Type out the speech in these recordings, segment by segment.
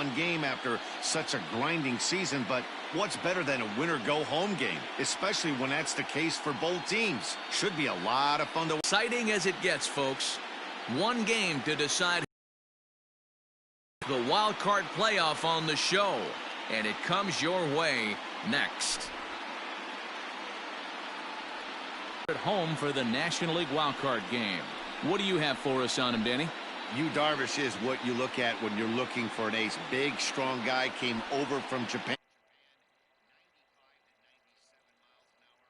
one game after such a grinding season, but what's better than a winner-go-home game, especially when that's the case for both teams? Should be a lot of fun to watch. Exciting as it gets, folks. One game to decide the wild card playoff on the show, and it comes your way next. At home for the National League wild card game. What do you have for us on him, Danny? Yu Darvish is what you look at when you're looking for an ace. Big, strong guy, came over from Japan.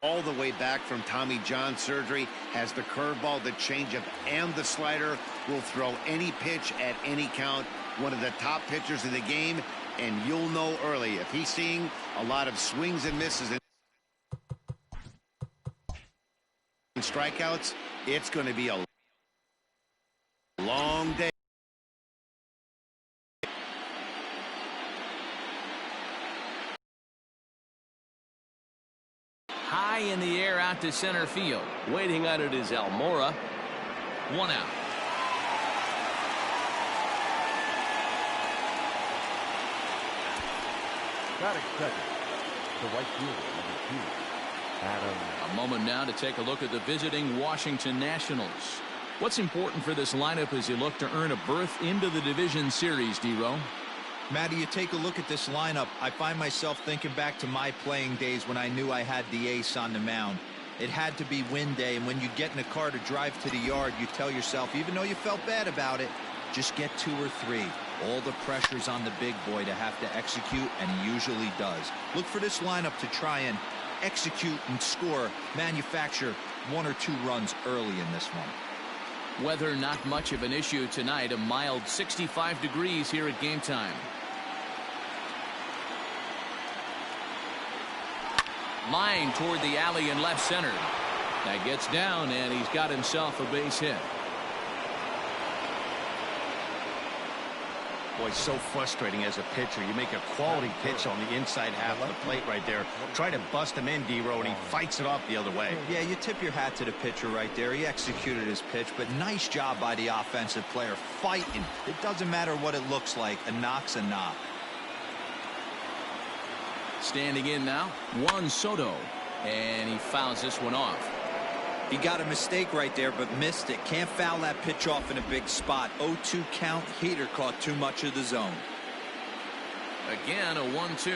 All the way back from Tommy John surgery, has the curveball, the changeup, and the slider. Will throw any pitch at any count. One of the top pitchers in the game, and you'll know early if he's seeing a lot of swings and misses and strikeouts. It's going to be a long day. High in the air out to center field. Waiting on it is Almora. One out. Got it, second. The right fielder, number 2. Adam. A moment now to take a look at the visiting Washington Nationals. What's important for this lineup as you look to earn a berth into the division series, D-Row? Matty, you take a look at this lineup. I find myself thinking back to my playing days when I knew I had the ace on the mound. It had to be win day, and when you get in a car to drive to the yard, you tell yourself, even though you felt bad about it, just get 2 or 3. All the pressure's on the big boy to have to execute, and he usually does. Look for this lineup to try and execute and score, manufacture 1 or 2 runs early in this one. Weather not much of an issue tonight. A mild 65 degrees here at game time. Line toward the alley in left center. That gets down, and he's got himself a base hit. Boy, so frustrating as a pitcher. You make a quality pitch on the inside half of the plate right there. Try to bust him in, D-Row, and he fights it off the other way. Yeah, you tip your hat to the pitcher right there. He executed his pitch, but nice job by the offensive player fighting. It doesn't matter what it looks like. A knock's a knock. Standing in now, Juan Soto, and he fouls this one off. He got a mistake right there, but missed it. Can't foul that pitch off in a big spot. 0-2 count. Heater caught too much of the zone. Again, a 1-2.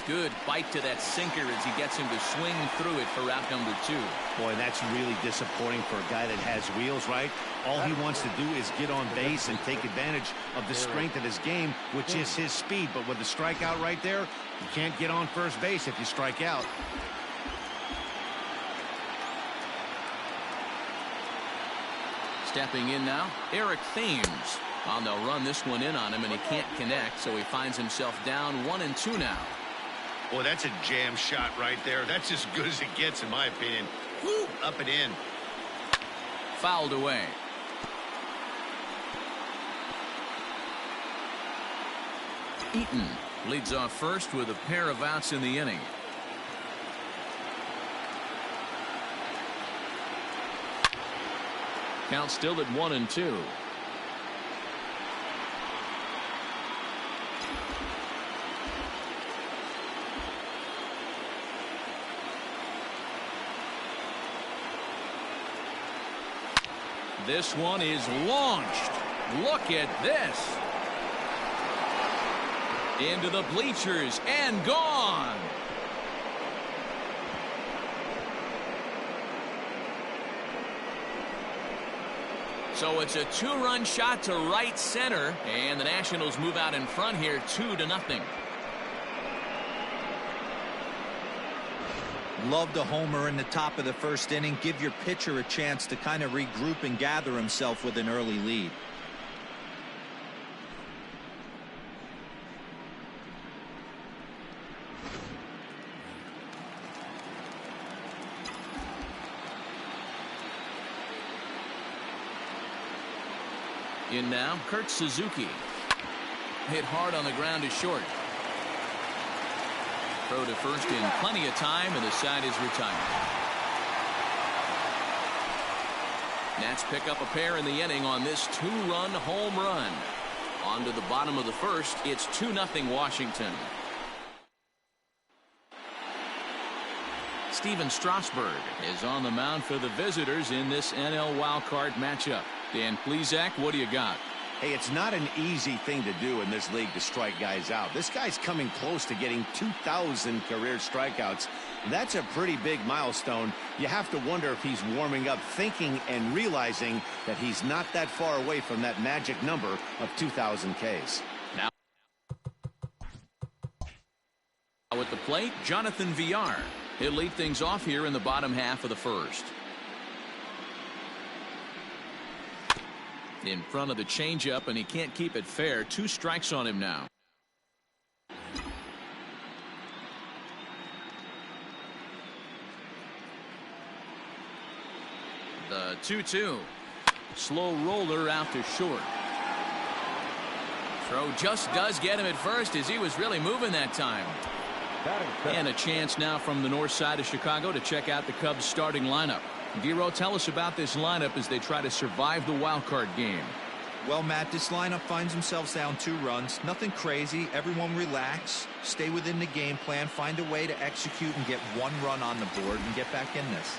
Good bite to that sinker as he gets him to swing through it for out number 2. Boy, that's really disappointing for a guy that has wheels, right? All he wants to do is get on base and take advantage of the strength of his game, which is his speed. But with the strikeout right there, you can't get on first base if you strike out. Stepping in now, Eric Thames. And they'll run this one in on him, and he can't connect, so he finds himself down 1-2 now. Boy, that's a jam shot right there. That's as good as it gets, in my opinion. Woo, up and in. Fouled away. Eaton leads off first with a pair of outs in the inning. Count still at 1-2. This one is launched. Look at this. Into the bleachers and gone. So it's a 2-run shot to right center, and the Nationals move out in front here 2-0. Love the homer in the top of the first inning. Give your pitcher a chance to kind of regroup and gather himself with an early lead. In now, Kurt Suzuki. Hit hard on the ground to short. Throw to first in plenty of time, and the side is retired. Nats pick up a pair in the inning on this 2-run home run. On to the bottom of the first. It's 2-0 Washington. Steven Strasburg is on the mound for the visitors in this NL wildcard matchup. Dan Plesac, what do you got? Hey, it's not an easy thing to do in this league to strike guys out. This guy's coming close to getting 2,000 career strikeouts. That's a pretty big milestone. You have to wonder if he's warming up, thinking and realizing that he's not that far away from that magic number of 2,000 Ks. Now at the plate, Jonathan Villar. He'll lead things off here in the bottom half of the first. In front of the changeup, and he can't keep it fair. 2 strikes on him now. The 2-2. Slow roller out to short. Throw just does get him at first as he was really moving that time. And a chance now from the north side of Chicago to check out the Cubs starting lineup. Dero, tell us about this lineup as they try to survive the wild card game. Well, Matt, this lineup finds themselves down 2 runs. Nothing crazy. Everyone relax. Stay within the game plan. Find a way to execute and get 1 run on the board and get back in this.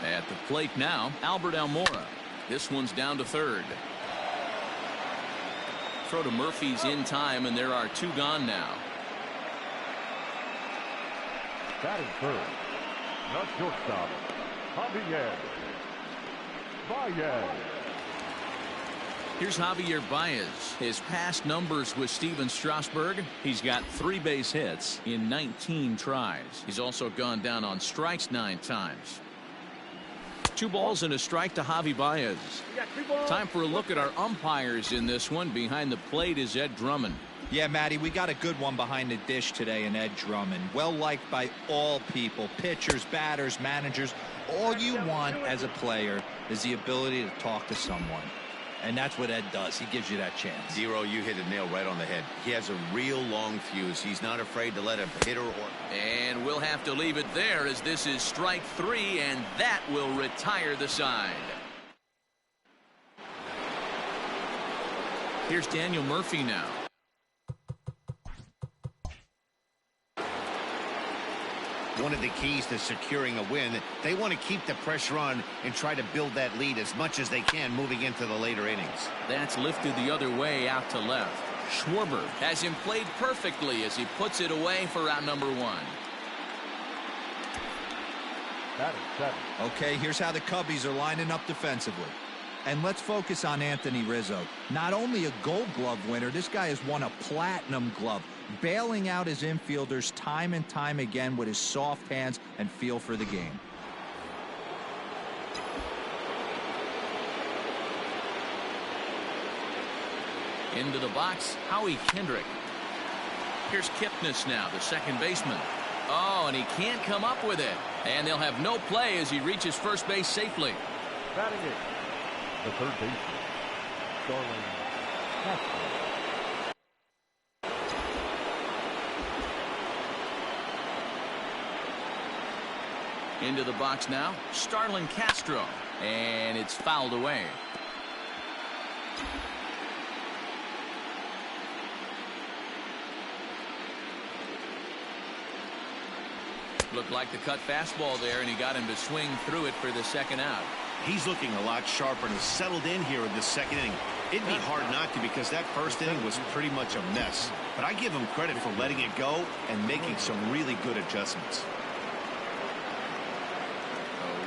At the plate now, Albert Almora. This one's down to third. Throw to Murphy's in time, and there are 2 gone now. Batting third, the shortstop, Javier Baez. Here's Javier Baez. His past numbers with Steven Strasburg. He's got 3 base hits in 19 tries. He's also gone down on strikes 9 times. 2 balls and a strike to Javi Baez. Time for a look at our umpires in this one. Behind the plate is Ed Drummond. Yeah, Matty, we got a good one behind the dish today in Ed Drummond. Well liked by all people, pitchers, batters, managers. All you want as a player is the ability to talk to someone. And that's what Ed does. He gives you that chance. Zero, you hit a nail right on the head. He has a real long fuse. He's not afraid to let a hitter or... And we'll have to leave it there as this is strike 3, and that will retire the side. Here's Daniel Murphy now. One of the keys to securing a win, they want to keep the pressure on and try to build that lead as much as they can moving into the later innings. That's lifted the other way out to left. Schwarber has him played perfectly as he puts it away for out number 1. Batting seven. Okay, here's how the Cubbies are lining up defensively. And let's focus on Anthony Rizzo. Not only a Gold Glove winner, this guy has won a Platinum Glove, bailing out his infielders time and time again with his soft hands and feel for the game. Into the box, Howie Kendrick. Here's Kipnis now, the second baseman. Oh, and he can't come up with it. And they'll have no play as he reaches first base safely. Batting it, the third baseman, Starling Castro. Into the box now, Starling Castro. And it's fouled away. Looked like the cut fastball there, and he got him to swing through it for the second out. He's looking a lot sharper and has settled in here in the second inning. It'd be hard not to because that first inning was pretty much a mess. But I give him credit for letting it go and making some really good adjustments.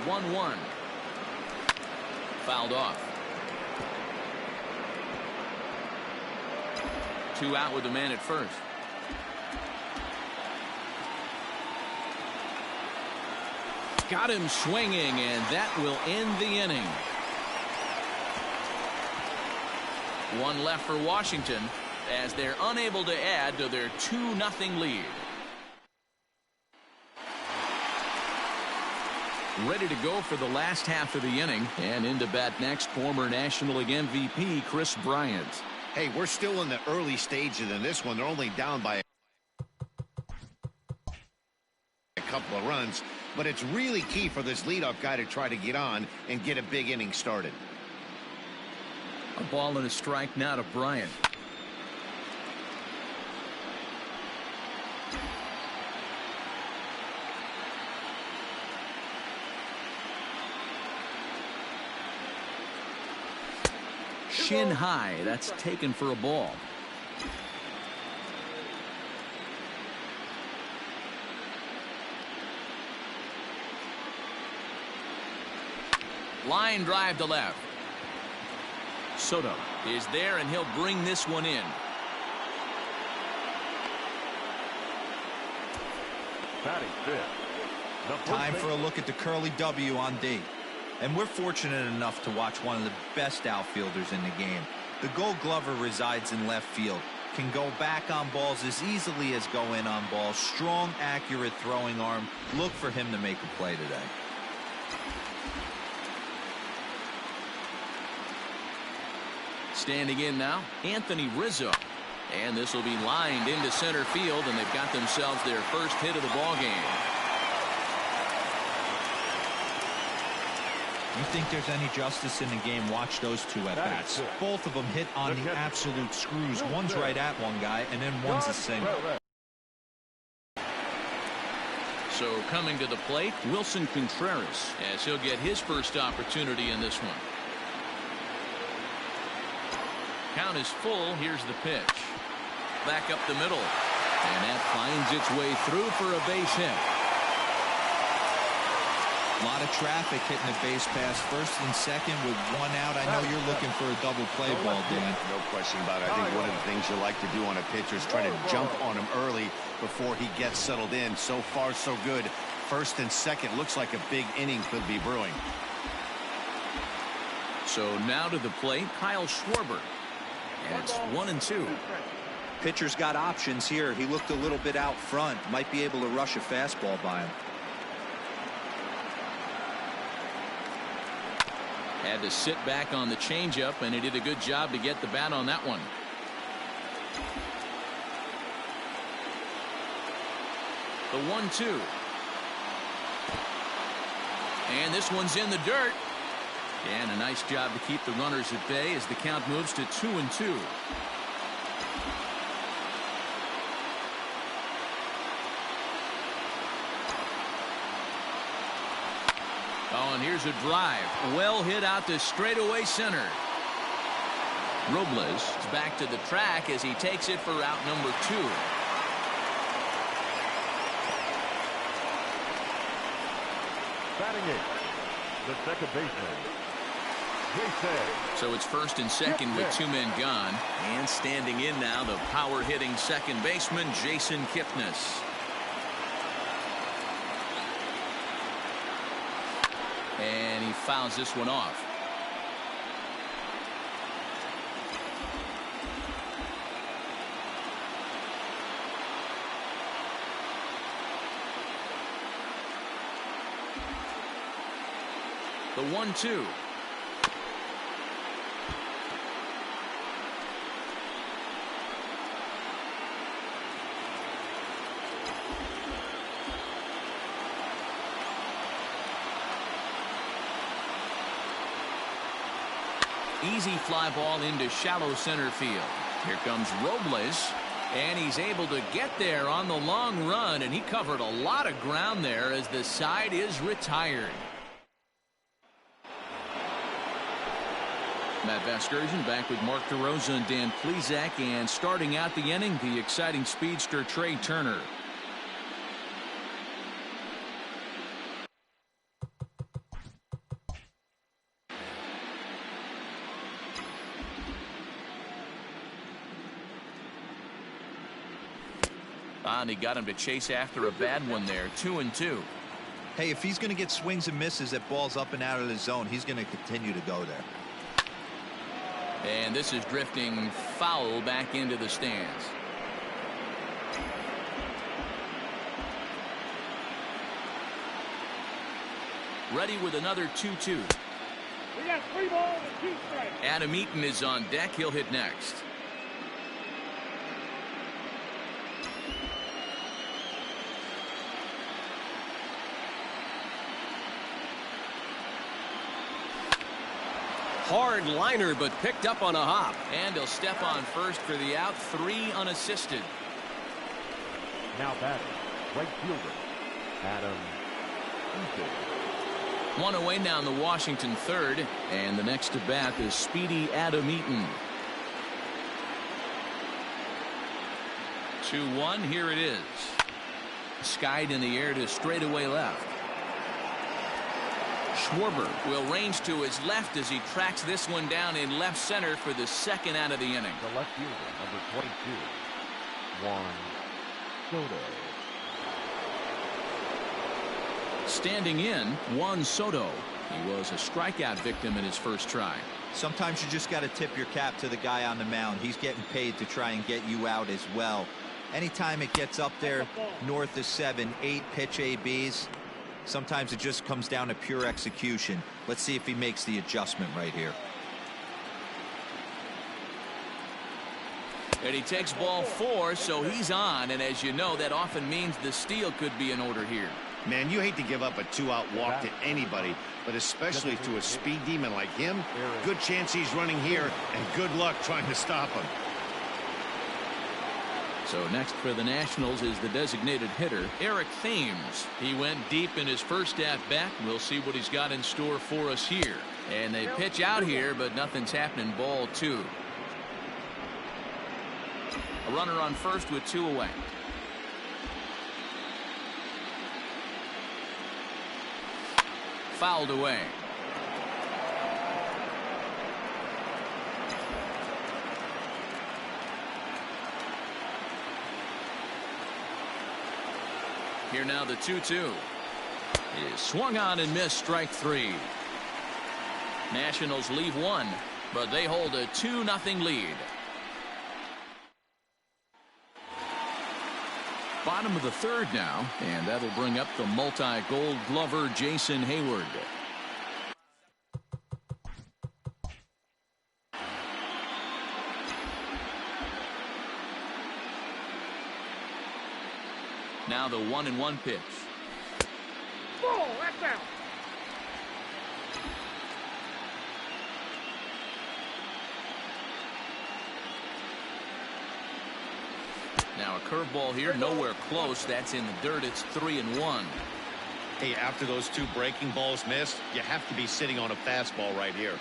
1-1. Fouled off. 2 out with the man at first. Got him swinging, and that will end the inning. 1 left for Washington as they're unable to add to their 2-0 lead. Ready to go for the last half of the inning, and in to bat next, former National League MVP Chris Bryant. Hey, we're still in the early stages in this one. They're only down by a couple of runs, but it's really key for this leadoff guy to try to get on and get a big inning started. A ball and a strike now to Bryant. Shin high. That's taken for a ball. Line drive to left. Soto is there, and he'll bring this one in. Batting fifth. Time for a look at the curly W on D. And we're fortunate enough to watch one of the best outfielders in the game. The Gold Glover resides in left field. Can go back on balls as easily as go in on balls. Strong, accurate throwing arm. Look for him to make a play today. Standing in now, Anthony Rizzo. And this will be lined into center field, and they've got themselves their first hit of the ball game. You think there's any justice in the game? Watch those two at-bats. Both of them hit on the absolute screws. One's right at one guy, and then one's a single. So coming to the plate, Wilson Contreras, as he'll get his first opportunity in this one. Count is full. Here's the pitch. Back up the middle. And that finds its way through for a base hit. A lot of traffic hitting the base pass first and second with one out. I know you're looking for a double play ball, Dan. No question about it. I think one of the things you like to do on a pitcher is try to jump on him early before he gets settled in. So far, so good. First and second looks like a big inning could be brewing. So now to the plate, Kyle Schwarber. And it's 1-2. Pitcher's got options here. He looked a little bit out front. Might be able to rush a fastball by him. Had to sit back on the changeup, and he did a good job to get the bat on that one. The 1-2. And this one's in the dirt. And a nice job to keep the runners at bay as the count moves to 2-2. Oh, and here's a drive. Well hit out to straightaway center. Robles is back to the track as he takes it for out number 2. Batting eighth, the second baseman. So it's first and second with 2 men gone. And standing in now, the power-hitting second baseman, Jason Kipnis. And he fouls this one off. The 1-2. Easy fly ball into shallow center field. Here comes Robles, and he's able to get there on the long run, and he covered a lot of ground there as the side is retired. Matt Vasgersian back with Mark DeRosa and Dan Plesac, and starting out the inning, the exciting speedster Trey Turner. And he got him to chase after a bad one there. 2-2. Hey, if he's going to get swings and misses at balls up and out of the zone, he's going to continue to go there. And this is drifting foul back into the stands. Ready with another 2-2. We got 3 balls and 2 strikes. Adam Eaton is on deck. He'll hit next. Hard liner, but picked up on a hop. And he'll step on first for the out. 3 unassisted. Now batting, right fielder, Adam Eaton. 1 away now in the Washington third. And the next to bat is speedy Adam Eaton. 2-1. Here it is. Skied in the air to straightaway left. Schwarber will range to his left as he tracks this one down in left center for the second out of the inning. The left fielder, number 22, Juan Soto. Standing in, Juan Soto. He was a strikeout victim in his first try. Sometimes you just got to tip your cap to the guy on the mound. He's getting paid to try and get you out as well. Anytime it gets up there north of 7, 8 pitch ABs, sometimes it just comes down to pure execution. Let's see if he makes the adjustment right here. And he takes ball 4, so he's on. And as you know, that often means the steal could be in order here. Man, you hate to give up a 2-out walk to anybody, but especially to a speed demon like him. Good chance he's running here, and good luck trying to stop him. So next for the Nationals is the designated hitter, Eric Thames. He went deep in his first at-bat. We'll see what he's got in store for us here. And they pitch out here, but nothing's happening. Ball 2. A runner on first with 2 away. Fouled away. Here now the 2-2 is swung on and missed. Strike 3. Nationals leave 1, but they hold a 2-0 lead. Bottom of the third now, and that'll bring up the multi-gold glover Jason Hayward. Now the 1-1 pitch. Ball, that's out. Now a curveball here, nowhere close. That's in the dirt. It's 3-1. Hey, after those 2 breaking balls missed, you have to be sitting on a fastball right here.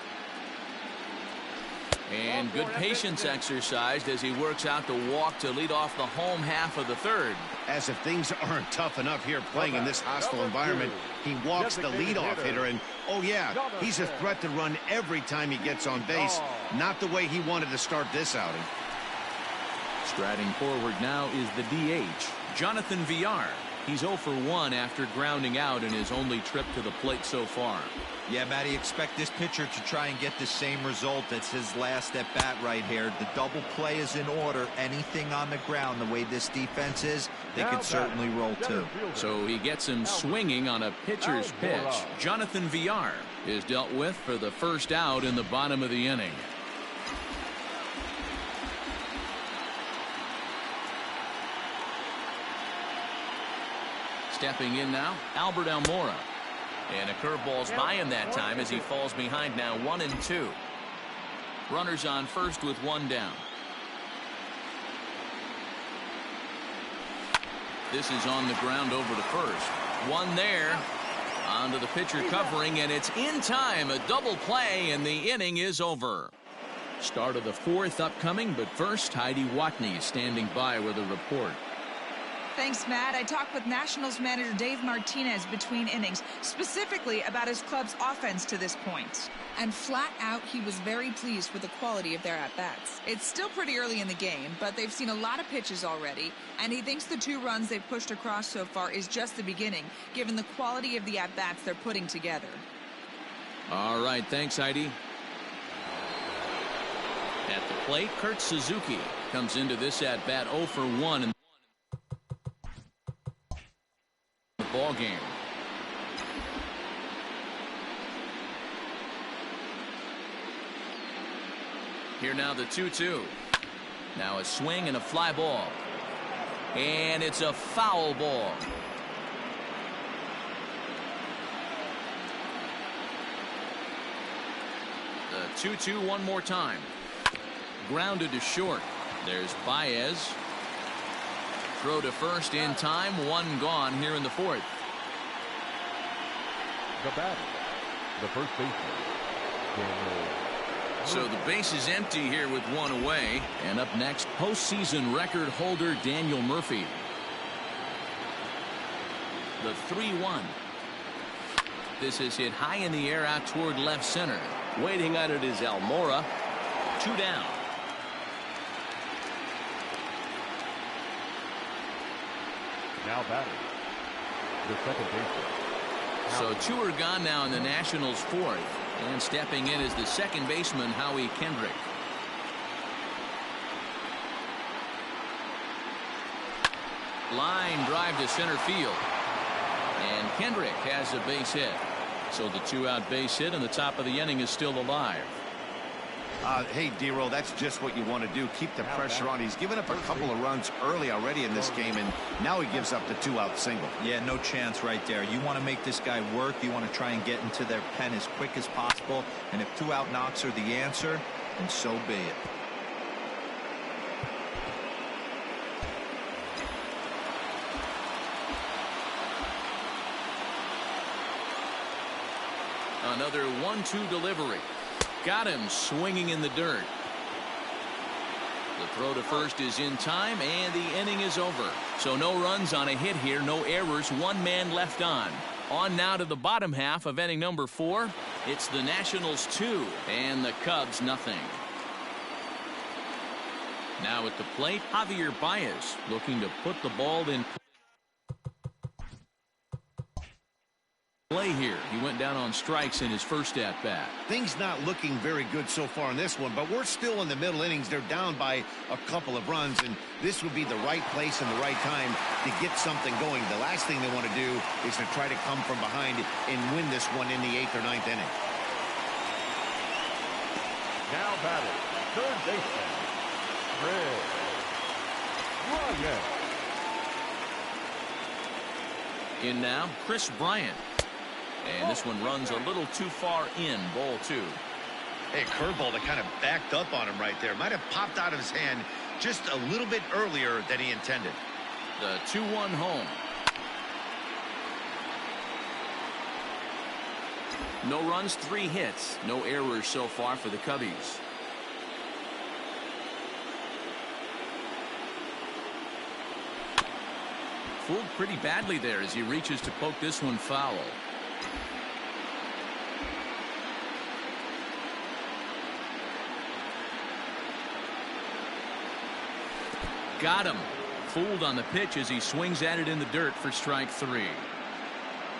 And good patience exercised as he works out the walk to lead off the home half of the third. As if things aren't tough enough here playing in this hostile environment, he walks the leadoff hitter, and oh yeah, he's a threat to run every time he gets on base. Not the way he wanted to start this outing. Striding forward now is the DH, Jonathan Villar. He's 0 for 1 after grounding out in his only trip to the plate so far. Yeah, Matty, expect this pitcher to try and get the same result. It's his last at bat right here. The double play is in order. Anything on the ground, the way this defense is, they could certainly roll too. So he gets him swinging on a pitcher's pitch. Jonathan Villar is dealt with for the first out in the bottom of the inning. Stepping in now, Albert Almora. And a curveball's by him that time as he falls behind now 1-2. Runners on first with 1 down. This is on the ground over to first. 1 there. Onto the pitcher covering, and it's in time. A double play, and the inning is over. Start of the 4th upcoming, but first, Heidi Watney standing by with a report. Thanks, Matt. I talked with Nationals manager Dave Martinez between innings, specifically about his club's offense to this point. And flat out, he was very pleased with the quality of their at-bats. It's still pretty early in the game, but they've seen a lot of pitches already, and he thinks the 2 runs they've pushed across so far is just the beginning, given the quality of the at-bats they're putting together. All right, thanks, Heidi. At the plate, Kurt Suzuki comes into this at-bat 0 for 1 in the ball game. Here now the 2-2. Now a swing and a fly ball. And it's a foul ball. The 2-2 one more time. Grounded to short. There's Baez. Throw to first in time. One gone here in the fourth. The batter, the first baseman, Daniel. So the base is empty here with one away. And up next, postseason record holder Daniel Murphy. The 3-1. This is hit high in the air out toward left center. Waiting on it is Almora. 2 down. Now batting, the second baseman. So 2 are gone now in the Nationals' fourth. And stepping in is the second baseman, Howie Kendrick. Line drive to center field. And Kendrick has a base hit. So the 2-out base hit in the top of the inning is still alive. Hey, D-Roll, that's just what you want to do. Keep the pressure on. He's given up a couple of runs early already in this game, and now he gives up the 2-out single. Yeah, no chance right there. You want to make this guy work. You want to try and get into their pen as quick as possible. And if 2-out knocks are the answer, then so be it. Another 1-2 delivery. Got him swinging in the dirt. The throw to first is in time, and the inning is over. So no runs on a hit here, no errors, 1 man left on. On now to the bottom half of inning number 4. It's the Nationals 2 and the Cubs nothing. Now at the plate, Javier Baez looking to put the ball in play here. He went down on strikes in his first at bat. Things not looking very good so far in this one, but we're still in the middle innings. They're down by a couple of runs, and this would be the right place and the right time to get something going. The last thing they want to do is to try to come from behind and win this one in the 8th or 9th inning. Now batting, third baseman, Red Bryant. In now, Chris Bryant. And this one runs a little too far in. Ball 2. Hey, curveball that kind of backed up on him right there. Might have popped out of his hand just a little bit earlier than he intended. The 2-1 home. No runs, 3 hits. No errors so far for the Cubbies. Fooled pretty badly there as he reaches to poke this one foul. Got him. Fooled on the pitch as he swings at it in the dirt for strike 3.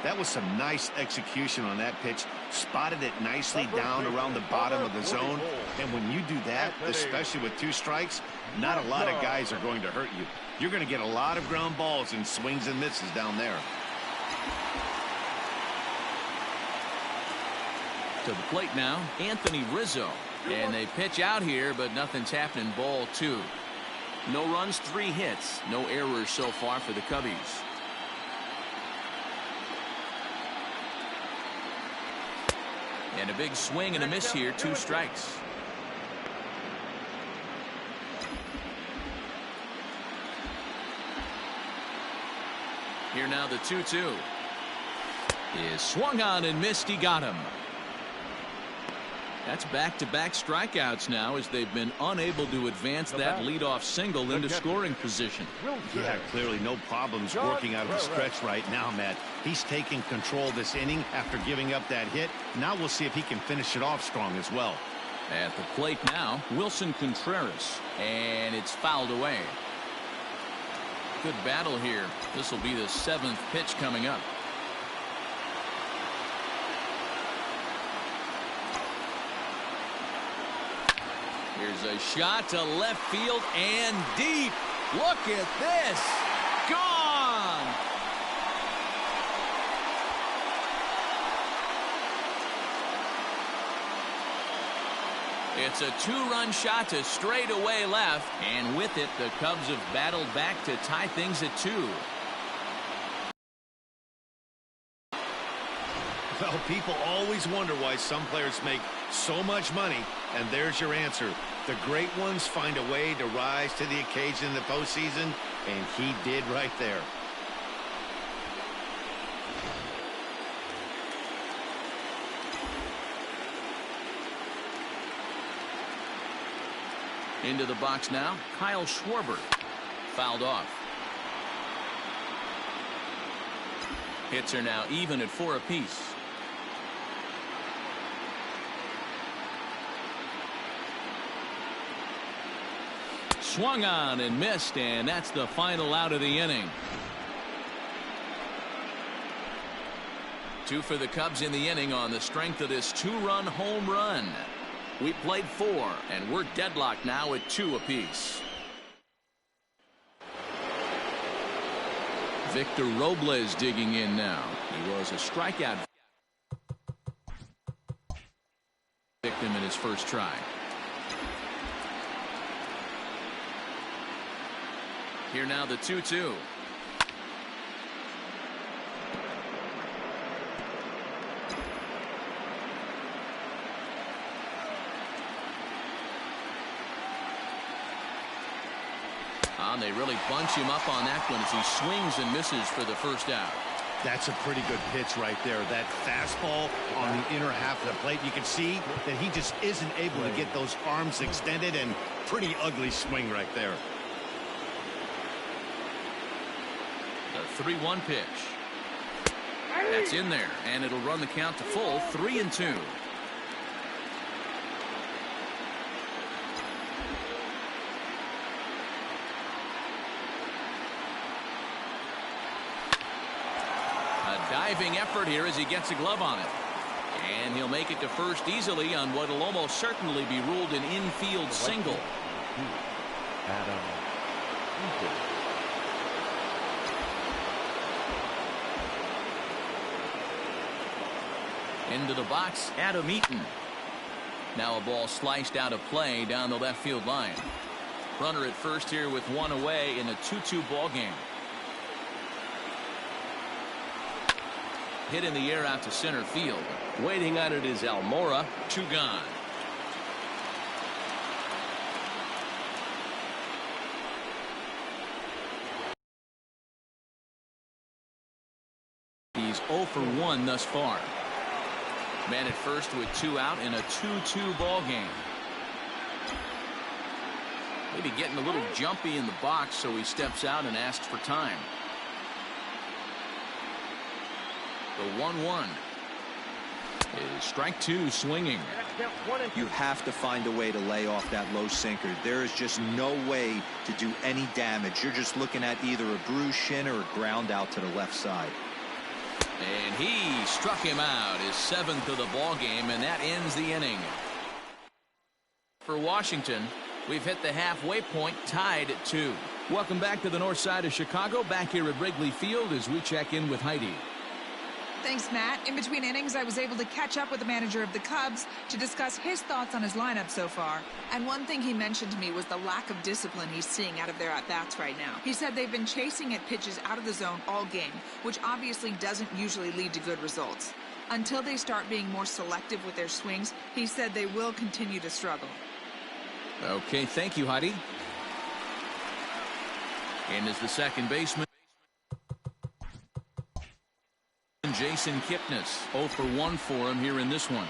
That was some nice execution on that pitch. Spotted it nicely down around the bottom of the zone. And when you do that, especially with 2 strikes, not a lot of guys are going to hurt you. You're going to get a lot of ground balls and swings and misses down there. To the plate now, Anthony Rizzo. And they pitch out here, but nothing's happening. Ball 2. No runs, 3 hits. No errors so far for the Cubbies. And a big swing and a miss here. 2 strikes. Here now the 2-2. Is swung on and missed. He got him. That's back-to-back strikeouts now as they've been unable to advance that leadoff single into scoring position. Yeah, clearly no problems working out of the stretch right now, Matt. He's taking control this inning after giving up that hit. Now we'll see if he can finish it off strong as well. At the plate now, Wilson Contreras. And it's fouled away. Good battle here. This will be the 7th pitch coming up. Here's a shot to left field and deep. Look at this. Gone. It's a 2-run shot to straightaway left, and with it, the Cubs have battled back to tie things at 2. Well, people always wonder why some players make so much money, and there's your answer. The great ones find a way to rise to the occasion in the postseason, and he did right there. Into the box now, Kyle Schwarber. Fouled off. Hits are now even at 4 apiece. Swung on and missed, and that's the final out of the inning. 2 for the Cubs in the inning on the strength of this 2-run home run. We played 4, and we're deadlocked now at 2 apiece. Victor Robles digging in now. He was a strikeout victim in his first try. Here now the 2-2. They really bunch him up on that one as he swings and misses for the first out. That's a pretty good pitch right there. That fastball on the inner half of the plate. You can see that he just isn't able to get those arms extended, and pretty ugly swing right there. The 3-1 pitch. That's in there, and it'll run the count to full 3-2. Diving effort here as he gets a glove on it. And he'll make it to first easily on what will almost certainly be ruled an infield single. Into the box, Adam Eaton. Now a ball sliced out of play down the left field line. Runner at first here with 1 away in a 2-2 ball game. Hit in the air out to center field. Waiting on it is Almora. 2 gone. He's 0 for 1 thus far. Man at first with 2 out in a 2-2 ball game. Maybe getting a little jumpy in the box, so he steps out and asks for time. The 1-1 is strike 2 swinging. You have to find a way to lay off that low sinker. There is just no way to do any damage. You're just looking at either a bruised shin or a ground out to the left side. And he struck him out, his 7th of the ball game, and that ends the inning. For Washington, we've hit the halfway point, tied at 2. Welcome back to the north side of Chicago, back here at Wrigley Field as we check in with Heidi. Thanks, Matt. In between innings, I was able to catch up with the manager of the Cubs to discuss his thoughts on his lineup so far. And one thing he mentioned to me was the lack of discipline he's seeing out of their at-bats right now. He said they've been chasing at pitches out of the zone all game, which obviously doesn't usually lead to good results. Until they start being more selective with their swings, he said they will continue to struggle. Okay, thank you, Heidi. And as the second baseman, Jason Kipnis. 0 for 1 for him here in this one.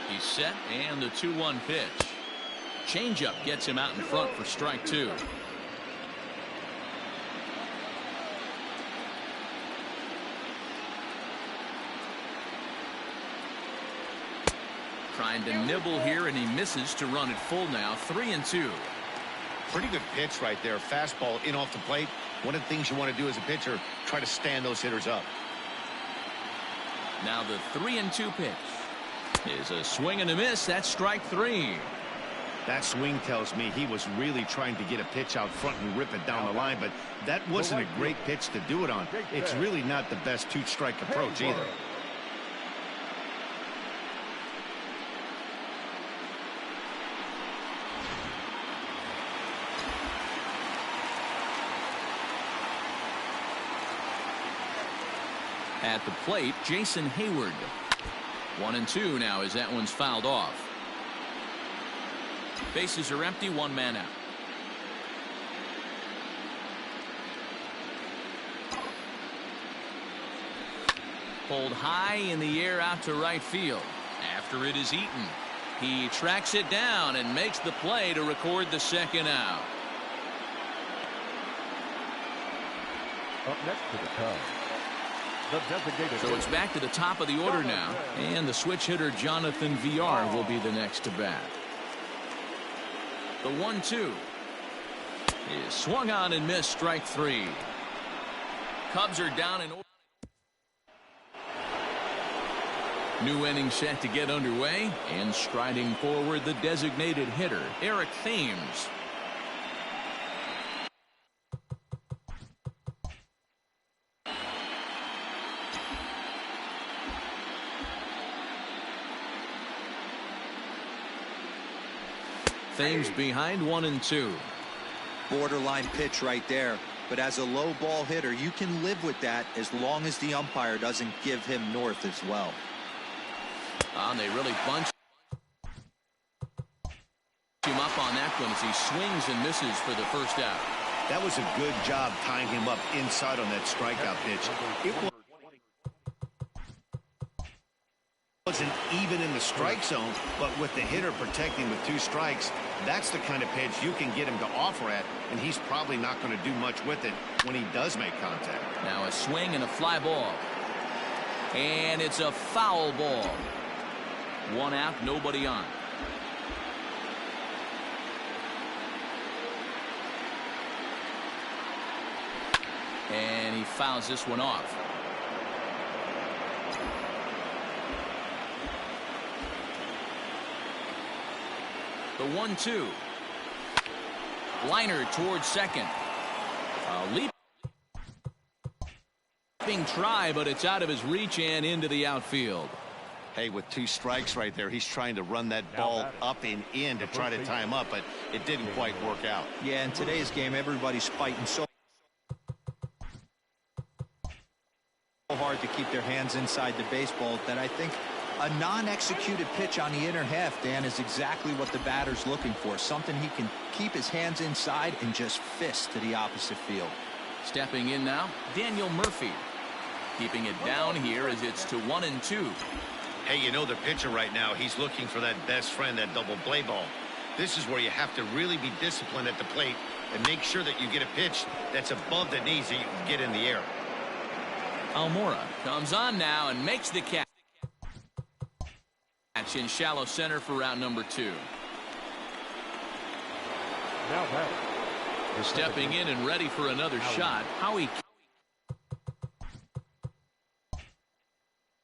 He's set, and the 2-1 pitch. Changeup gets him out in front for strike 2. Trying to nibble here, and he misses to run it full now. 3-2. Pretty good pitch right there. Fastball in off the plate. One of the things you want to do as a pitcher, try to stand those hitters up. Now the 3-2 pitch is a swing and a miss. That's strike 3. That swing tells me he was really trying to get a pitch out front and rip it down the line, but that wasn't a great pitch to do it on. It's really not the best 2-strike approach either. At the plate, Jason Hayward. 1-2 now as that one's fouled off. Bases are empty, one man out. Pulled high in the air out to right field. After it is Eaton. He tracks it down and makes the play to record the second out. Up next to the Cubs, the designated So it's back to the top of the order now. And the switch hitter Jonathan VR will be the next to bat. The 1-2 is swung on and missed, strike three. Cubs are down in order. New inning set to get underway, and striding forward the designated hitter Eric Thames. Thames behind 1-2. Borderline pitch right there. But as a low ball hitter, you can live with that as long as the umpire doesn't give him north as well. And they really bunch him up on that one as he swings and misses for the first out. That was a good job tying him up inside on that strikeout pitch. It wasn't even in the strike zone, but with the hitter protecting with 2 strikes, that's the kind of pitch you can get him to offer at, and he's probably not going to do much with it when he does make contact. Now a swing and a fly ball. And it's a foul ball. 1 out, nobody on. And he fouls this one off. The 1-2. Liner towards second. A leaping try, but it's out of his reach and into the outfield. Hey, with 2 strikes right there, he's trying to run that ball up and in to try to tie him up, but it didn't quite work out. Yeah, in today's game, everybody's fighting so hard to keep their hands inside the baseball that I think a non-executed pitch on the inner half, Dan, is exactly what the batter's looking for. Something he can keep his hands inside and just fist to the opposite field. Stepping in now, Daniel Murphy. Keeping it down here as it's to 1-2. Hey, you know the pitcher right now, he's looking for that best friend, that double play ball. This is where you have to really be disciplined at the plate and make sure that you get a pitch that's above the knees that you can get in the air. Almora comes on now and makes the catch in shallow center for round number 2. now back. Stepping in and ready for another shot, Howie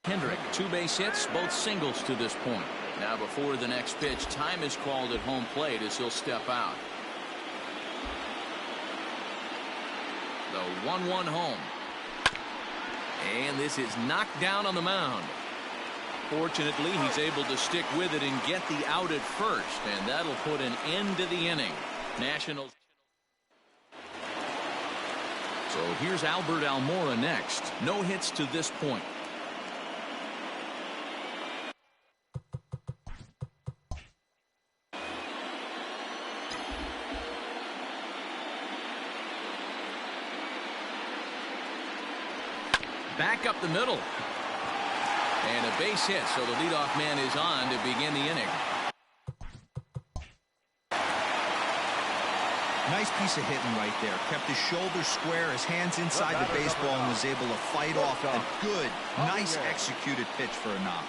Kendrick. 2 base hits, both singles to this point. Now before the next pitch, time is called at home plate as he'll step out. The 1-1 home. And this is knocked down on the mound. Fortunately, he's able to stick with it and get the out at first, and that'll put an end to the inning. Nationals. So here's Albert Almora next. No hits to this point. Back up the middle. And a base hit, so the leadoff man is on to begin the inning. Nice piece of hitting right there. Kept his shoulders square, his hands inside the baseball, and was able to fight off a good, nice executed pitch for a knock.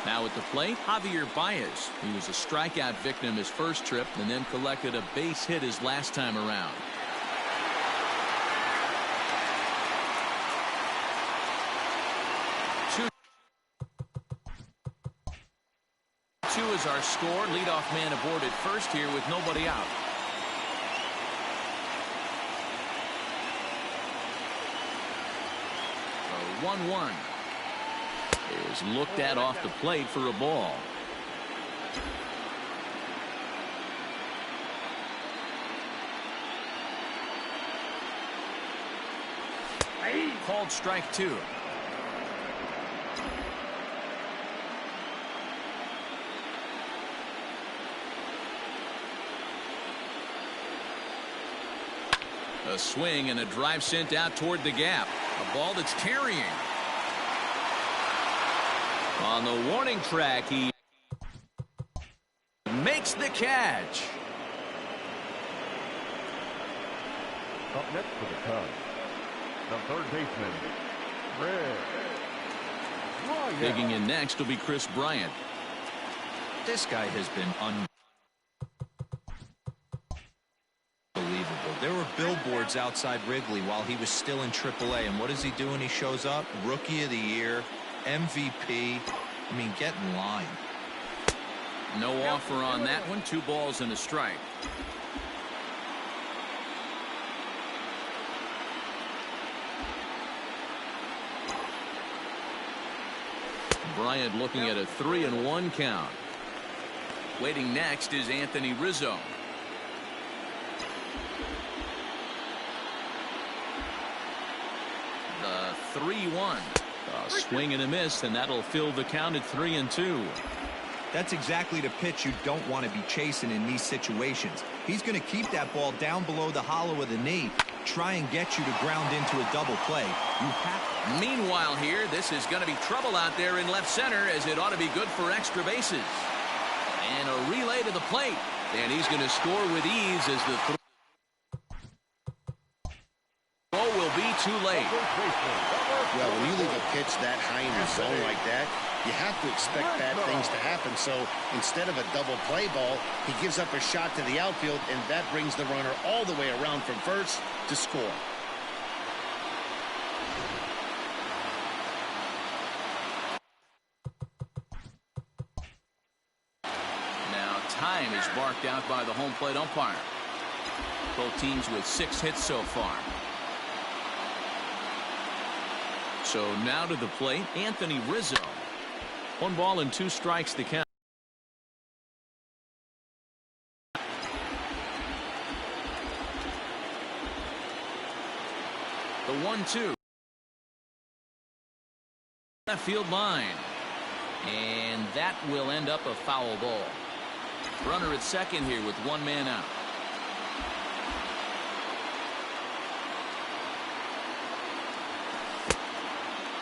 Now at the plate, Javier Baez. He was a strikeout victim his first trip and then collected a base hit his last time around. Two is our score. Leadoff man aboard at first here with nobody out. The 1-1 is looked at off the plate for a ball. Called strike 2. A swing and a drive sent out toward the gap. A ball that's carrying. On the warning track, he makes the catch. Up next for the Cubs, the third baseman, Red. Digging in next will be Chris Bryant. This guy has been unbelievable. There were billboards outside Wrigley while he was still in AAA, and what does he do when he shows up? Rookie of the Year, MVP. I mean, get in line. No offer on that one. 2 balls and a strike. Bryant looking at a 3-1 count. Waiting next is Anthony Rizzo. The 3-1. A swing and a miss, and that'll fill the count at 3-2. That's exactly the pitch you don't want to be chasing in these situations. He's going to keep that ball down below the hollow of the knee, try and get you to ground into a double play. Meanwhile here, this is going to be trouble out there in left center, as it ought to be good for extra bases. And a relay to the plate. And he's going to score with ease as the throw will be too late. Well, when you leave a pitch that high in the zone like that, you have to expect bad things to happen. So instead of a double play ball, he gives up a shot to the outfield, and that brings the runner all the way around from first to score. Now time is marked out by the home plate umpire. Both teams with 6 hits so far. So now to the plate, Anthony Rizzo. 1 ball and 2 strikes to count. The 1-2. Left field line. And that will end up a foul ball. Runner at second here with 1 man out.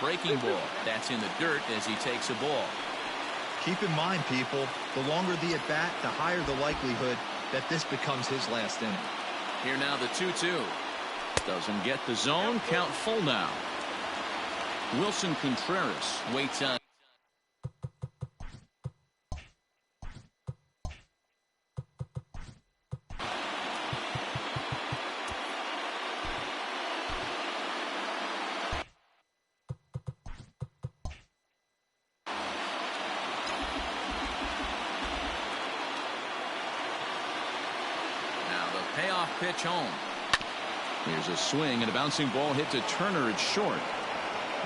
Breaking ball. That's in the dirt as he takes a ball. Keep in mind, people, the longer the at-bat, the higher the likelihood that this becomes his last inning. Here now the 2-2. Doesn't get the zone. Count full now. Wilson Contreras waits on. Payoff pitch home. Here's a swing and a bouncing ball hit to Turner. It's short.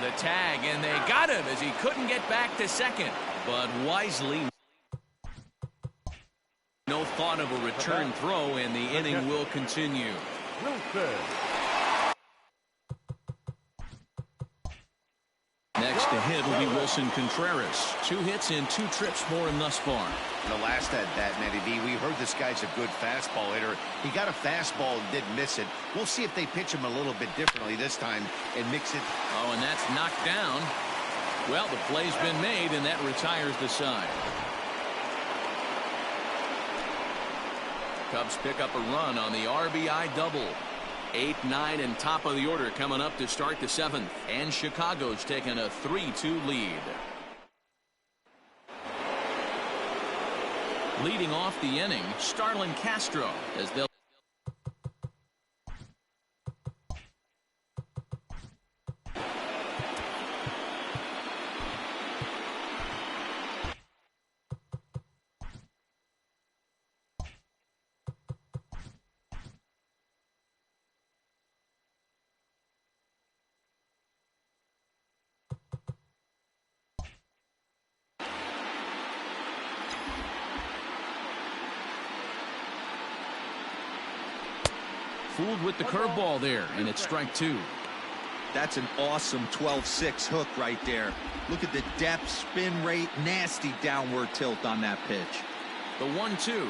The tag, and they got him as he couldn't get back to second. But wisely, no thought of a return throw, and the inning will continue. Next to hit will be Wilson Contreras. 2 hits and 2 trips for him thus far. In the last at bat, Matty B, we heard this guy's a good fastball hitter. He got a fastball and didn't miss it. We'll see if they pitch him a little bit differently this time and mix it. Oh, and that's knocked down. Well, the play's been made, and that retires the side. Cubs pick up a run on the RBI double. 8, 9, and top of the order coming up to start the 7th. And Chicago's taking a 3-2 lead. Leading off the inning, Starlin Castro, as they'll fooled with the curveball there, and it's strike 2. That's an awesome 12-6 hook right there. Look at the depth, spin rate, nasty downward tilt on that pitch. The 1-2.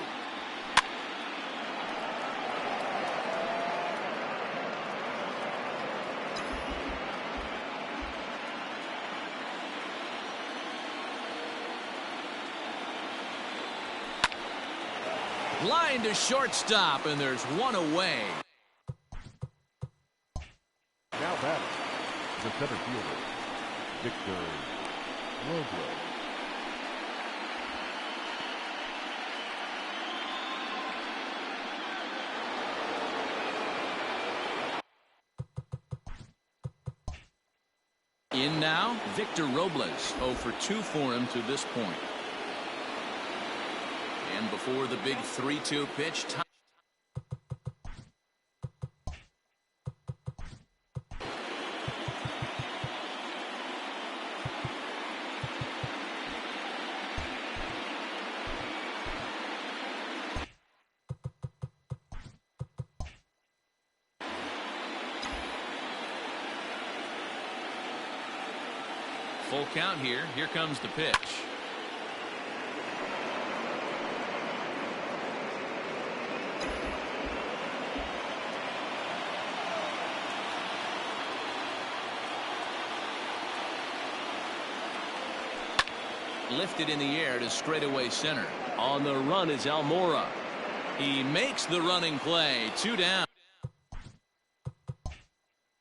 Line to shortstop, and there's one away. Now batting, the center fielder, Victor Robles. In now, Victor Robles. 0 for 2 for him to this point. And before the big 3-2 pitch, full count here. Here comes the pitch. Lifted in the air to straightaway center. On the run is Almora. He makes the running play. 2 down.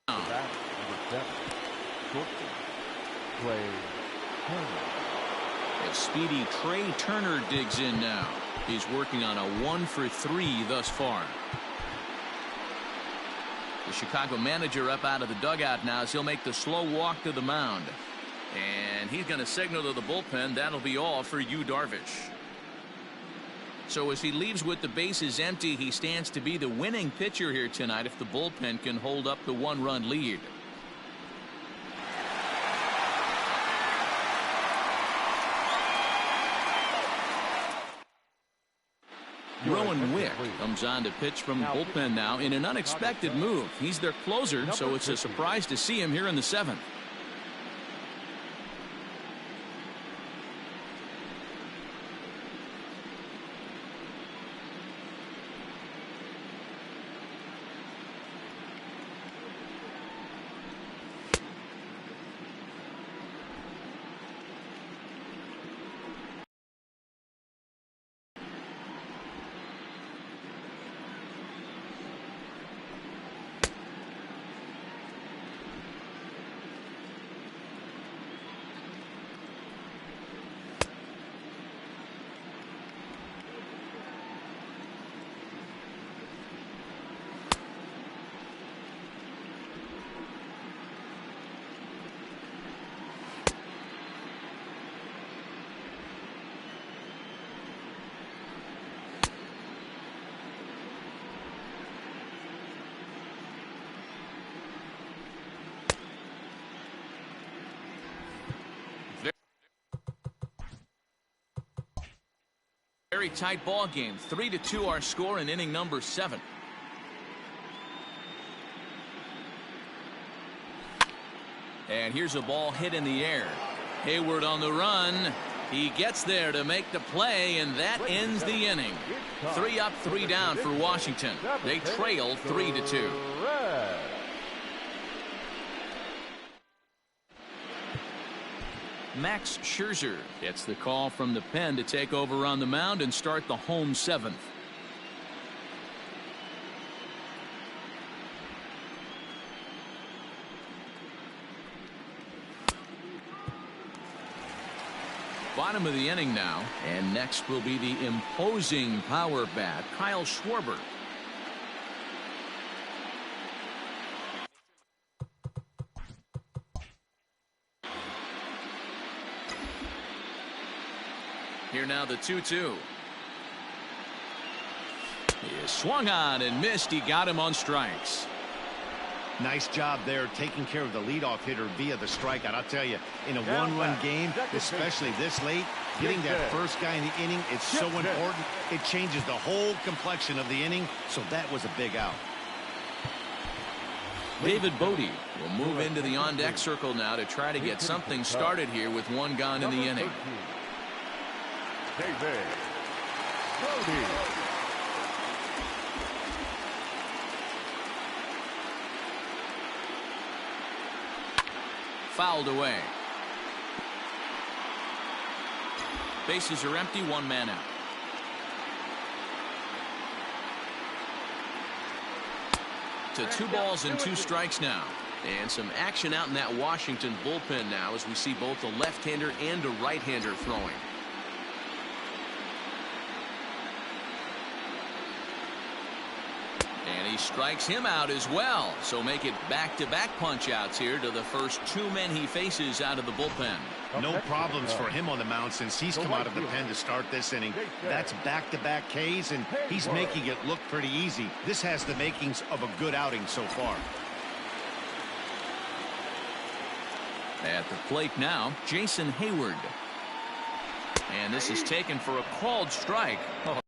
Back number 7, shortstop, Trey Turner. As speedy Trey Turner digs in now. He's working on a 1 for 3 thus far. The Chicago manager up out of the dugout now as he'll make the slow walk to the mound. And he's going to signal to the bullpen. That'll be all for Yu Darvish. So as he leaves with the bases empty, he stands to be the winning pitcher here tonight if the bullpen can hold up the 1-run lead. Rowan Wick comes on to pitch from the bullpen now in an unexpected move. He's their closer, so it's a surprise to see him here in the 7th. Very tight ball game. 3-2 our score in inning number 7. And here's a ball hit in the air. Hayward on the run. He gets there to make the play, and that ends the inning. 3 up, 3 down for Washington. They trail 3-2. Max Scherzer gets the call from the pen to take over on the mound and start the home 7th. Bottom of the inning now, and next will be the imposing power bat, Kyle Schwarber. Here now the 2-2. He is swung on and missed. He got him on strikes. Nice job there taking care of the leadoff hitter via the strikeout. I'll tell you, in a 1-run game, especially this late, getting that first guy in the inning, it's so important. It changes the whole complexion of the inning, so that was a big out. David Bodie will move into the on-deck circle now to try to get something started here with one gone in the inning. David Bodie. Fouled away. Bases are empty, one man out. To 2 balls and 2 strikes now. And some action out in that Washington bullpen now as we see both a left-hander and a right-hander throwing. And he strikes him out as well. So make it back-to-back punch-outs here to the first 2 men he faces out of the bullpen. No problems for him on the mound since he's come out of the pen to start this inning. That's back-to-back Ks, and he's making it look pretty easy. This has the makings of a good outing so far. At the plate now, Jason Hayward. And this is taken for a called strike. Oh.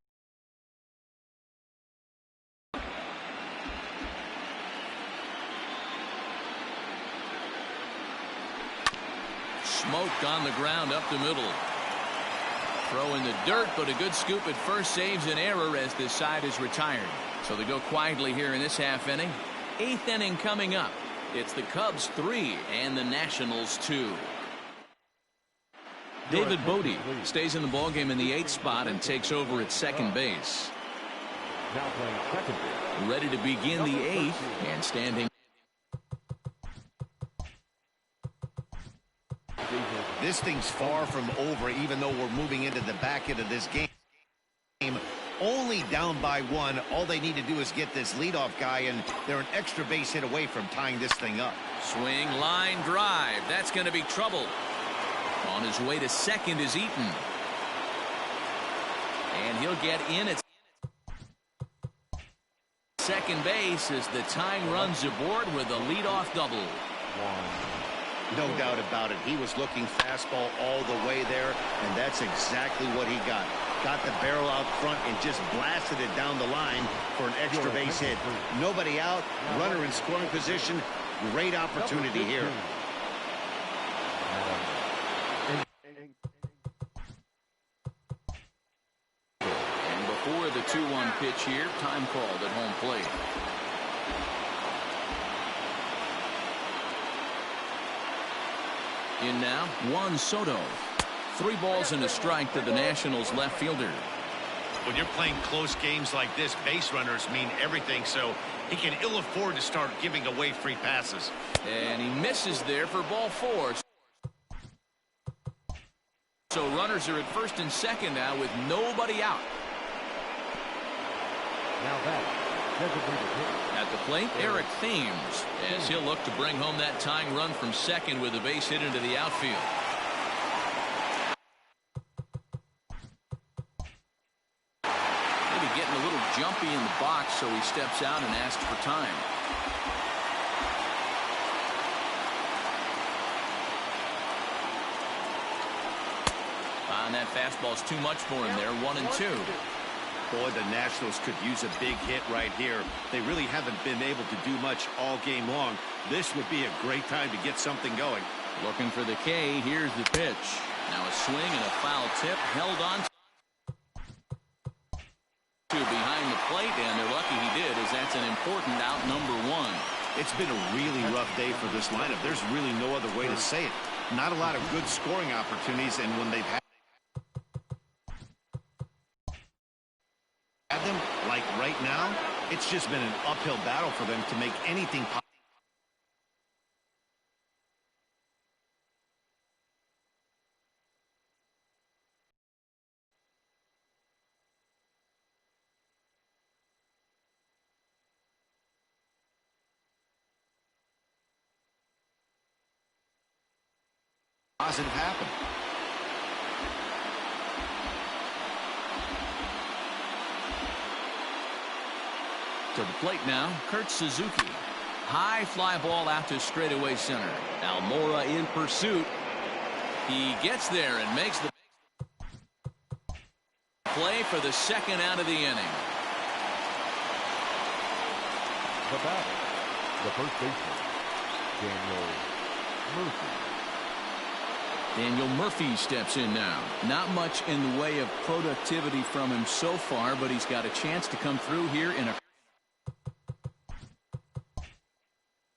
Smoked on the ground up the middle. Throw in the dirt, but a good scoop at first saves an error as this side is retired. So they go quietly here in this half inning. 8th inning coming up. It's the Cubs 3 and the Nationals 2. David Bodie stays in the ballgame in the 8th spot and takes over at second base. Now playing second base. Ready to begin the 8th and standing. This thing's far from over, even though we're moving into the back end of this game. Only down by 1. All they need to do is get this leadoff guy, and they're an extra base hit away from tying this thing up. Swing, line drive. That's going to be trouble. On his way to second is Eaton. And he'll get in at second base as the tying runs aboard with a leadoff double. No doubt about it. He was looking fastball all the way there, and that's exactly what he got. Got the barrel out front and just blasted it down the line for an extra base hit. Nobody out, runner in scoring position. Great opportunity here. And before the 2-1 pitch here, time called at home plate. In now, Juan Soto. 3 balls and a strike to the Nationals left fielder. When you're playing close games like this, base runners mean everything, so he can ill afford to start giving away free passes. And he misses there for ball 4. So runners are at first and second now with nobody out. Now that. At the plate, Eric Thames, as he'll look to bring home that tying run from second with a base hit into the outfield. Maybe getting a little jumpy in the box, so he steps out and asks for time. And that fastball's too much for him there, 1-2. Boy, the Nationals could use a big hit right here. They really haven't been able to do much all game long. This would be a great time to get something going. Looking for the K. Here's the pitch. Now a swing and a foul tip held on to behind the plate, and they're lucky he did, as that's an important out number 1. It's been a really rough day for this lineup. There's really no other way to say it. Not a lot of good scoring opportunities, and when they've had them, like right now, it's just been an uphill battle for them to make anything possible. Positive happen. To the plate now, Kurt Suzuki. High fly ball out to straightaway center. Almora in pursuit. He gets there and makes the play for the second out of the inning. The batter, The first baseman, Daniel Murphy. Daniel Murphy steps in now. Not much in the way of productivity from him so far, but he's got a chance to come through here in a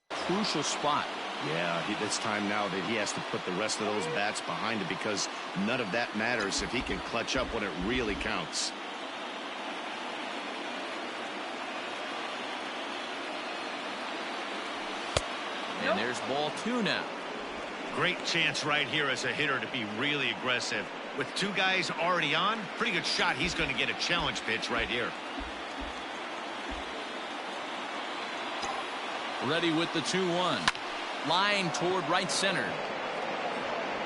crucial spot. Yeah, it's time now that he has to put the rest of those bats behind it, because none of that matters if he can clutch up when it really counts. And there's ball 2 now. Great chance right here as a hitter to be really aggressive. With 2 guys already on, pretty good shot. He's going to get a challenge pitch right here. Ready with the 2-1. Line toward right center.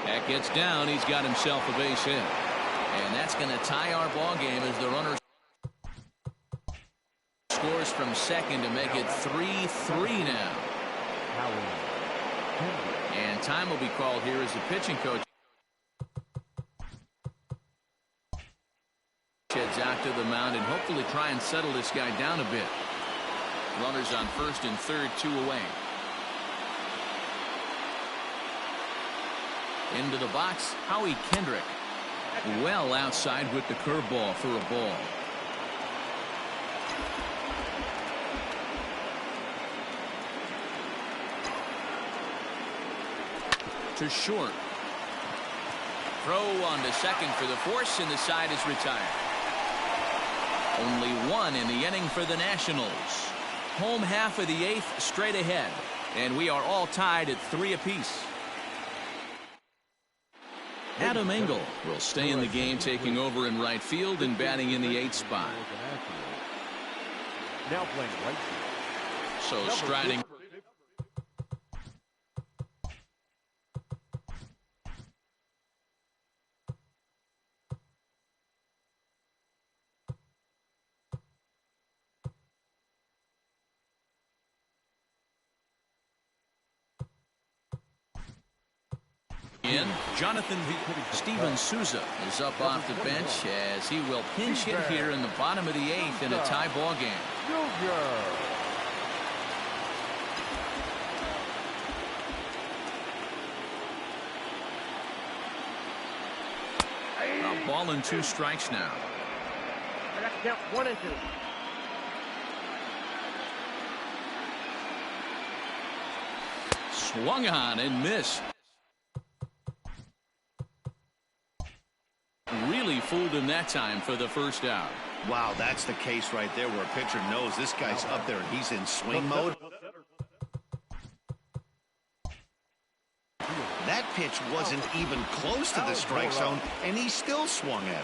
That gets down. He's got himself a base hit. And that's going to tie our ball game as the runner scores from second to make it 3-3 now. And time will be called here as the pitching coach heads out to the mound and hopefully try and settle this guy down a bit. Runners on first and third, 2 away. Into the box, Howie Kendrick. Well outside with the curveball for a ball. To short. Throw on to second for the force, and the side is retired. Only 1 in the inning for the Nationals. Home half of the 8th straight ahead, and we are all tied at 3 apiece. Adam Engel will stay in the game, taking over in right field and batting in the 8th spot. Now playing right field. So striding. In, Jonathan Steven Souza is up off the bench as he will pinch hit here in the bottom of the 8th in a tie ball game. A ball and 2 strikes now. I got to count 1 and 2. Swung on and missed. Really fooled him that time for the first out. Wow, that's the case right there where a pitcher knows this guy's up there and he's in swing mode. That pitch wasn't even close to the strike zone, and he still swung at it.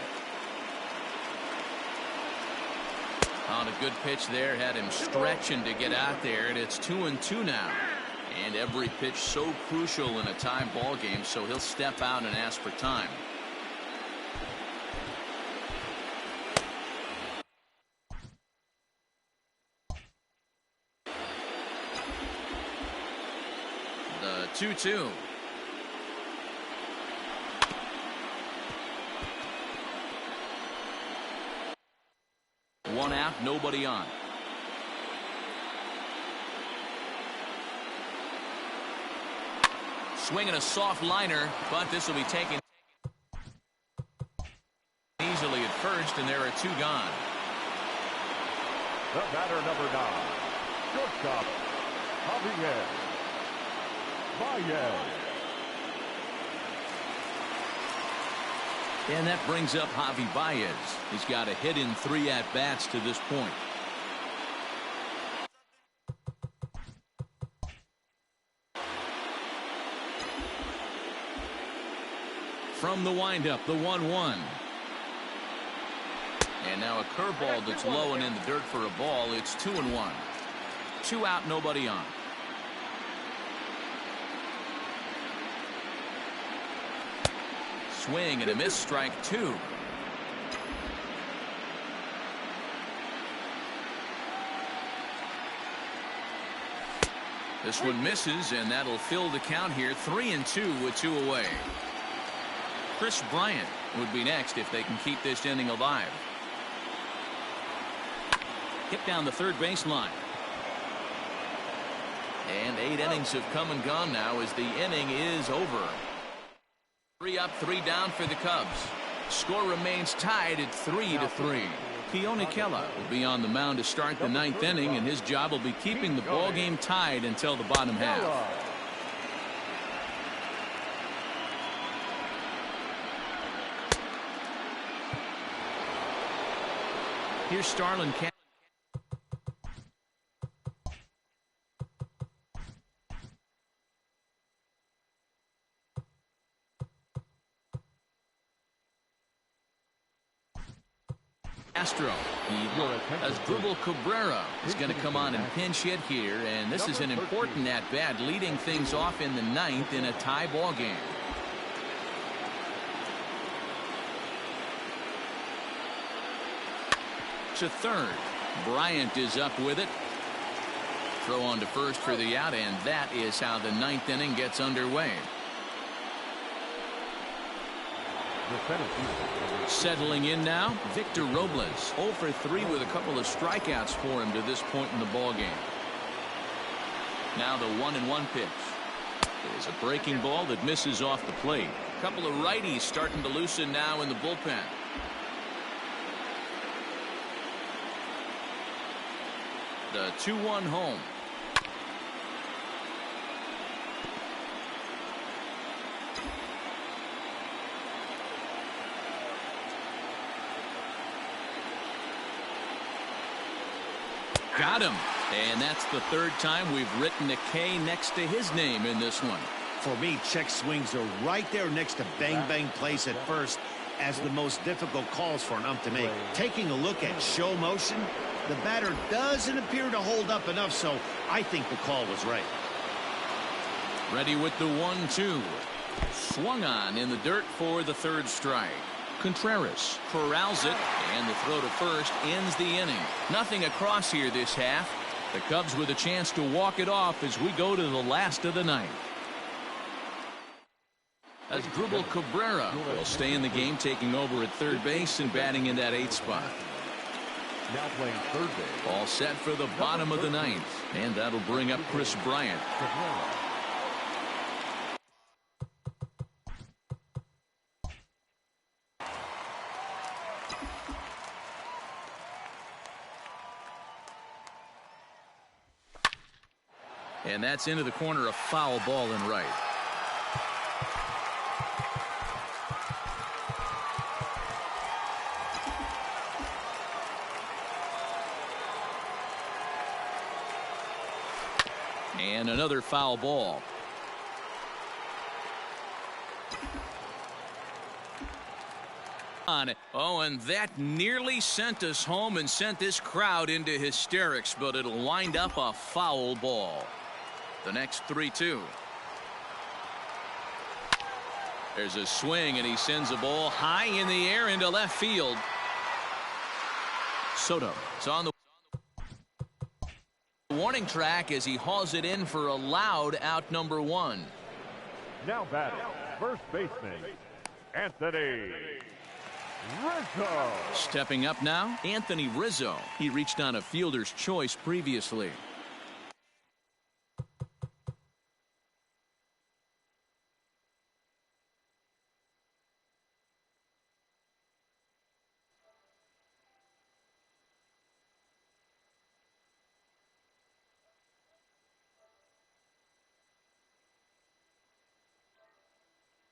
On a good pitch there, had him stretching to get out there, and it's 2-2 now. And every pitch so crucial in a tie ball game, so he'll step out and ask for time. The 2-2. One out, nobody on. Swinging a soft liner, but this will be taken easily at first, and there are 2 gone. The batter, number 9, shortstop, Javier Baez. And that brings up Javi Baez. He's got a hit in 3 at-bats to this point. From the windup, the 1-1. And now a curveball that's low and in the dirt for a ball. It's 2-1. 2 out, nobody on. Swing and a miss, strike 2. This one misses, and that'll fill the count here. 3-2 with 2 away. Chris Bryant would be next if they can keep this inning alive. Hit down the third baseline. And 8 innings have come and gone now as the inning is over. 3 up, 3 down for the Cubs. Score remains tied at 3-3. Keone Kela will be on the mound to start the 9th inning, and his job will be keeping the ball game tied until the bottom half. Here's Starlin Castro. Asdrubal Cabrera is going to come on and pinch hit here, and this is an important at-bat, leading things off in the 9th in a tie ball game. To third. Bryant is up with it. Throw on to first for the out, and that is how the 9th inning gets underway. Settling in now, Victor Robles. 0 for 3 with a couple of strikeouts for him to this point in the ball game. Now the 1-1 pitch. There's a breaking ball that misses off the plate. A couple of righties starting to loosen now in the bullpen. The 2-1 home. Got him. And that's the 3rd time we've written a K next to his name in this one. For me, check swings are right there next to bang bang plays at first as the most difficult calls for an ump to make. Taking a look at show motion, the batter doesn't appear to hold up enough, so I think the call was right. Ready with the 1-2. Swung on in the dirt for the 3rd strike. Contreras corrals it, and the throw to first ends the inning. Nothing across here this half. The Cubs with a chance to walk it off as we go to the last of the 9th. Asdrubal Cabrera will stay in the game, taking over at 3rd base and batting in that 8th spot. Now playing 3rd base. All set for the bottom of the 9th, and that'll bring up Chris Bryant. And that's into the corner, a foul ball in right. And another foul ball. Oh, and that nearly sent us home and sent this crowd into hysterics, but it'll wind up a foul ball. The next 3-2. There's a swing, and he sends a ball high in the air into left field. Soto is on the warning track as he hauls it in for a loud out number 1. Now batting, first baseman, Anthony Rizzo. Stepping up now, Anthony Rizzo. He reached on a fielder's choice previously.